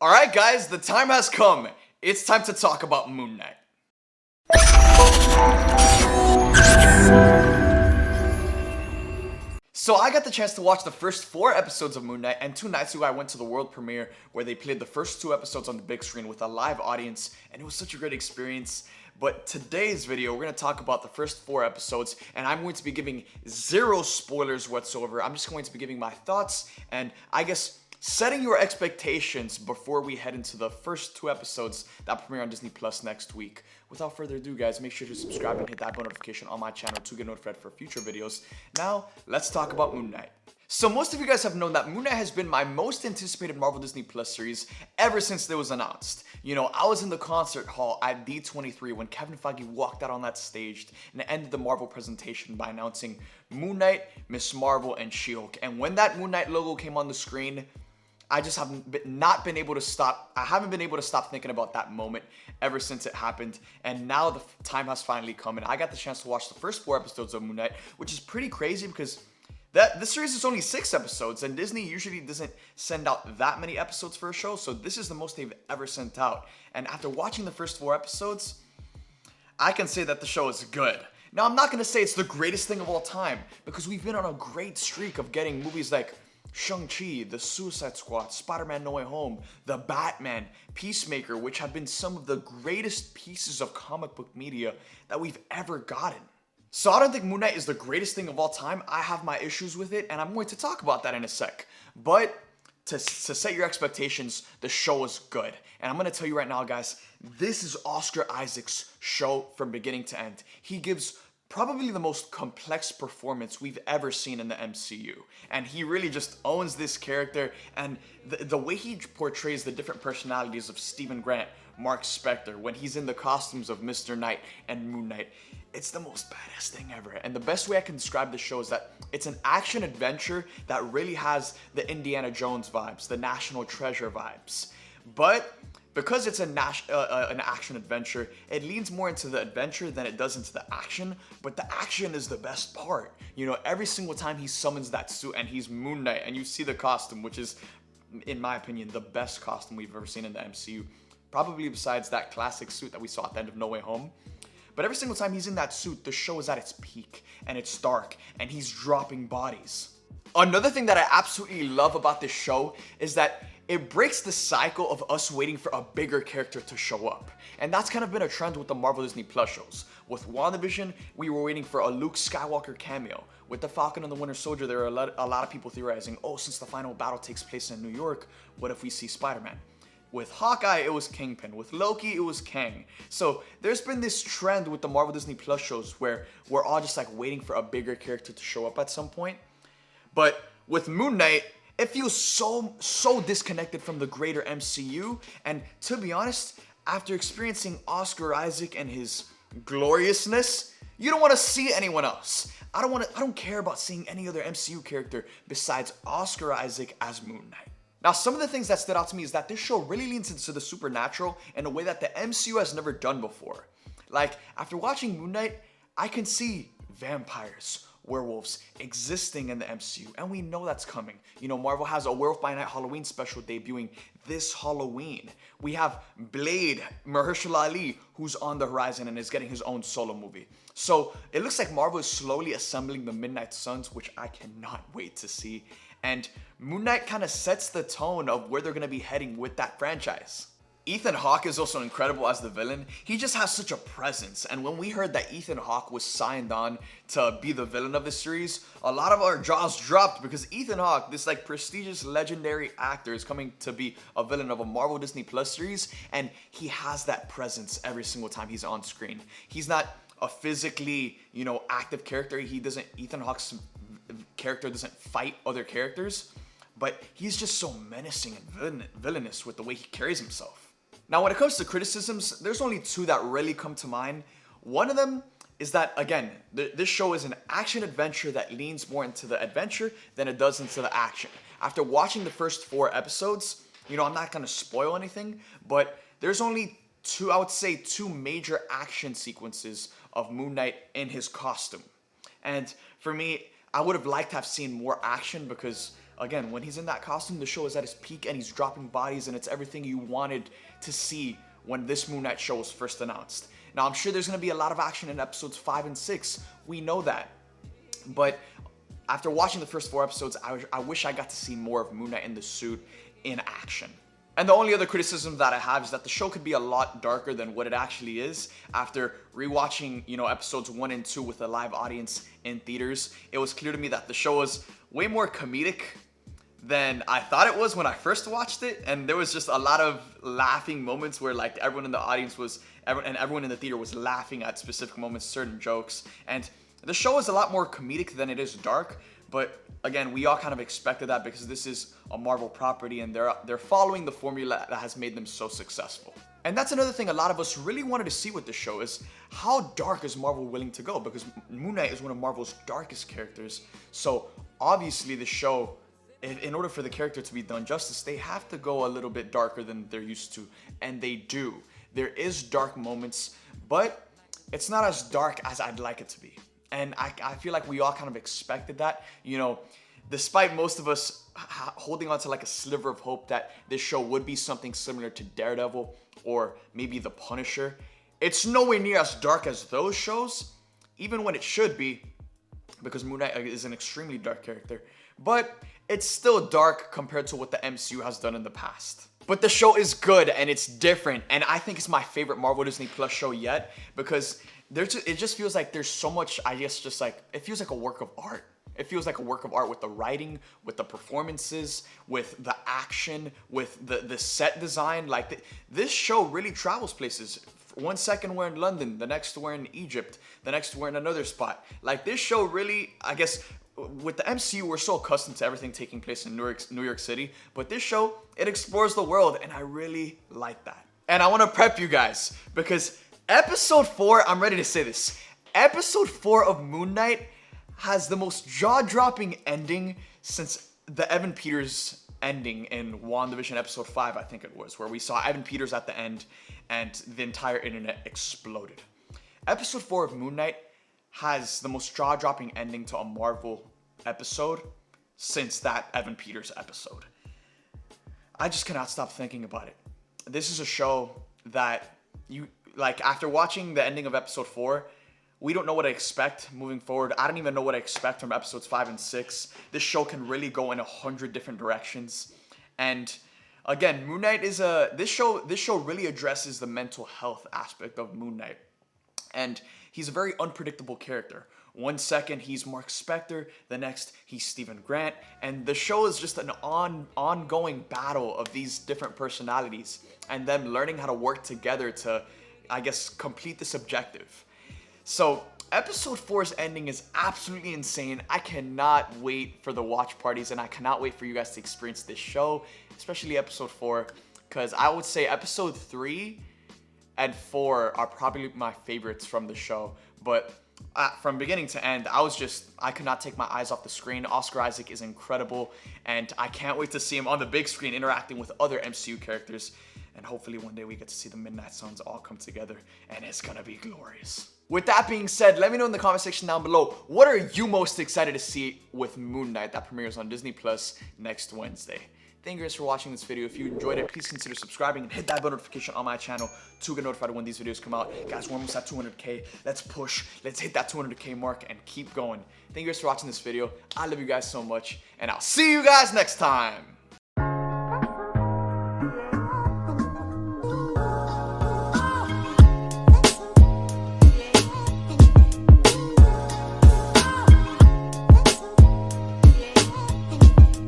Alright guys, the time has come. It's time to talk about Moon Knight. So I got the chance to watch the first 4 episodes of Moon Knight, and 2 nights ago I went to the world premiere where they played the first 2 episodes on the big screen with a live audience, and it was such a great experience. But today's video, we're going to talk about the first 4 episodes, and I'm going to be giving 0 spoilers whatsoever. I'm just going to be giving my thoughts, and I guess setting your expectations before we head into the first 2 episodes that premiere on Disney Plus next week. Without further ado, guys, make sure to subscribe and hit that bell notification on my channel to get notified for future videos. Now, let's talk about Moon Knight. So most of you guys have known that Moon Knight has been my most anticipated Marvel Disney Plus series ever since it was announced. You know, I was in the concert hall at D23 when Kevin Feige walked out on that stage and ended the Marvel presentation by announcing Moon Knight, Miss Marvel, and She-Hulk. And when that Moon Knight logo came on the screen, I just haven't been able to stop thinking about that moment ever since it happened. And now the time has finally come, and I got the chance to watch the first 4 episodes of Moon Knight, which is pretty crazy because this series is only 6 episodes, and Disney usually doesn't send out that many episodes for a show, so this is the most they've ever sent out. And after watching the first 4 episodes, I can say that the show is good. Now, I'm not going to say it's the greatest thing of all time, because we've been on a great streak of getting movies like Shang-Chi, The Suicide Squad, Spider-Man No Way Home, The Batman, Peacemaker, which have been some of the greatest pieces of comic book media that we've ever gotten. So I don't think Moon Knight is the greatest thing of all time. I have my issues with it, and I'm going to talk about that in a sec. But to set your expectations, the show is good. And I'm going to tell you right now, guys, this is Oscar Isaac's show from beginning to end. He gives probably the most complex performance we've ever seen in the MCU. And he really just owns this character, and the way he portrays the different personalities of Stephen Grant, Mark Spector, when he's in the costumes of Mr. Knight and Moon Knight, it's the most badass thing ever. And the best way I can describe the show is that it's an action adventure that really has the Indiana Jones vibes, the National Treasure vibes. But because it's an action adventure, it leans more into the adventure than it does into the action, but the action is the best part. You know, every single time he summons that suit and he's Moon Knight and you see the costume, which is, in my opinion, the best costume we've ever seen in the MCU, probably besides that classic suit that we saw at the end of No Way Home. But every single time he's in that suit, the show is at its peak, and it's dark, and he's dropping bodies. Another thing that I absolutely love about this show is that it breaks the cycle of us waiting for a bigger character to show up. And that's kind of been a trend with the Marvel Disney Plus shows. With WandaVision, we were waiting for a Luke Skywalker cameo. With The Falcon and the Winter Soldier, there are a lot of people theorizing, oh, since the final battle takes place in New York, what if we see Spider-Man? With Hawkeye, it was Kingpin. With Loki, it was Kang. So there's been this trend with the Marvel Disney Plus shows where we're all just like waiting for a bigger character to show up at some point. But with Moon Knight, it feels so disconnected from the greater MCU. And to be honest, after experiencing Oscar Isaac and his gloriousness, you don't want to see anyone else. I don't care about seeing any other MCU character besides Oscar Isaac as Moon Knight. Now, some of the things that stood out to me is that this show really leans into the supernatural in a way that the MCU has never done before. Like, after watching Moon Knight, I can see vampires, werewolves existing in the MCU, and we know that's coming. You know, Marvel has a Werewolf by Night Halloween special debuting this Halloween. We have Blade, Mahershala Ali, who's on the horizon and is getting his own solo movie. So it looks like Marvel is slowly assembling the Midnight Suns, which I cannot wait to see. And Moon Knight kind of sets the tone of where they're going to be heading with that franchise. Ethan Hawke is also incredible as the villain. He just has such a presence, and when we heard that Ethan Hawke was signed on to be the villain of the series, a lot of our jaws dropped because Ethan Hawke, this like prestigious legendary actor, is coming to be a villain of a Marvel Disney Plus series, and he has that presence every single time he's on screen. He's not a physically, you know, active character. Ethan Hawke's character doesn't fight other characters, but he's just so menacing and villainous with the way he carries himself. Now, when it comes to criticisms, there's only 2 that really come to mind. One of them is that, again, this show is an action adventure that leans more into the adventure than it does into the action. After watching the first 4 episodes, you know, I'm not going to spoil anything, but there's only 2, I would say 2 major action sequences of Moon Knight in his costume. And for me, I would have liked to have seen more action because again, when he's in that costume, the show is at its peak and he's dropping bodies and it's everything you wanted to see when this Moon Knight show was first announced. Now, I'm sure there's going to be a lot of action in episodes 5 and 6. We know that. But after watching the first 4 episodes, I wish I got to see more of Moon Knight in the suit in action. And the only other criticism that I have is that the show could be a lot darker than what it actually is. After rewatching, episodes 1 and 2 with a live audience in theaters, it was clear to me that the show was way more comedic than I thought it was when I first watched it. And there was just a lot of laughing moments where like everyone in the audience and everyone in the theater was laughing at specific moments, certain jokes. And the show is a lot more comedic than it is dark. But again, we all kind of expected that because this is a Marvel property and they're following the formula that has made them so successful. And that's another thing a lot of us really wanted to see with the show is how dark is Marvel willing to go? Because Moon Knight is one of Marvel's darkest characters. So obviously the show, in order for the character to be done justice, they have to go a little bit darker than they're used to. And they do. There is dark moments, but it's not as dark as I'd like it to be. And I feel like we all kind of expected that, despite most of us holding on to like a sliver of hope that this show would be something similar to Daredevil or maybe The Punisher. It's nowhere near as dark as those shows, even when it should be, because Moon Knight is an extremely dark character. But it's still dark compared to what the MCU has done in the past. But the show is good and it's different, and I think it's my favorite Marvel Disney Plus show yet because it just feels like there's so much, it feels like a work of art. It feels like a work of art with the writing, with the performances, with the action, with the set design. This show really travels places. 1 second we're in London, the next we're in Egypt, the next we're in another spot. This show really, I guess, with the MCU, we're so accustomed to everything taking place in New York City, but this show, it explores the world, and I really like that. And I want to prep you guys, because episode 4, I'm ready to say this, episode 4 of Moon Knight has the most jaw-dropping ending since the Evan Peters ending in WandaVision episode 5, I think it was, where we saw Evan Peters at the end, and the entire internet exploded. Episode 4 of Moon Knight has the most jaw-dropping ending to a Marvel episode since that Evan Peters episode. I just cannot stop thinking about it. This is a show that after watching the ending of episode 4, we don't know what to expect moving forward. I don't even know what I expect from episodes 5 and 6. This show can really go in 100 different directions. And again, Moon Knight is this show really addresses the mental health aspect of Moon Knight. And he's a very unpredictable character. 1 second he's Mark Spector, the next he's Stephen Grant, and the show is just an ongoing battle of these different personalities and them learning how to work together to, I guess, complete this objective. So episode 4's ending is absolutely insane. I cannot wait for the watch parties, and I cannot wait for you guys to experience this show, especially episode 4, because I would say episode 3 and 4 are probably my favorites from the show. But from beginning to end, I could not take my eyes off the screen. Oscar Isaac is incredible, and I can't wait to see him on the big screen interacting with other MCU characters. And hopefully one day we get to see the Midnight Suns all come together, and it's gonna be glorious. With that being said, let me know in the comment section down below, what are you most excited to see with Moon Knight that premieres on Disney Plus next Wednesday? Thank you guys for watching this video. If you enjoyed it, please consider subscribing and hit that bell notification on my channel to get notified when these videos come out. Guys, we're almost at 200K. Let's push. Let's hit that 200K mark and keep going. Thank you guys for watching this video. I love you guys so much, and I'll see you guys next time.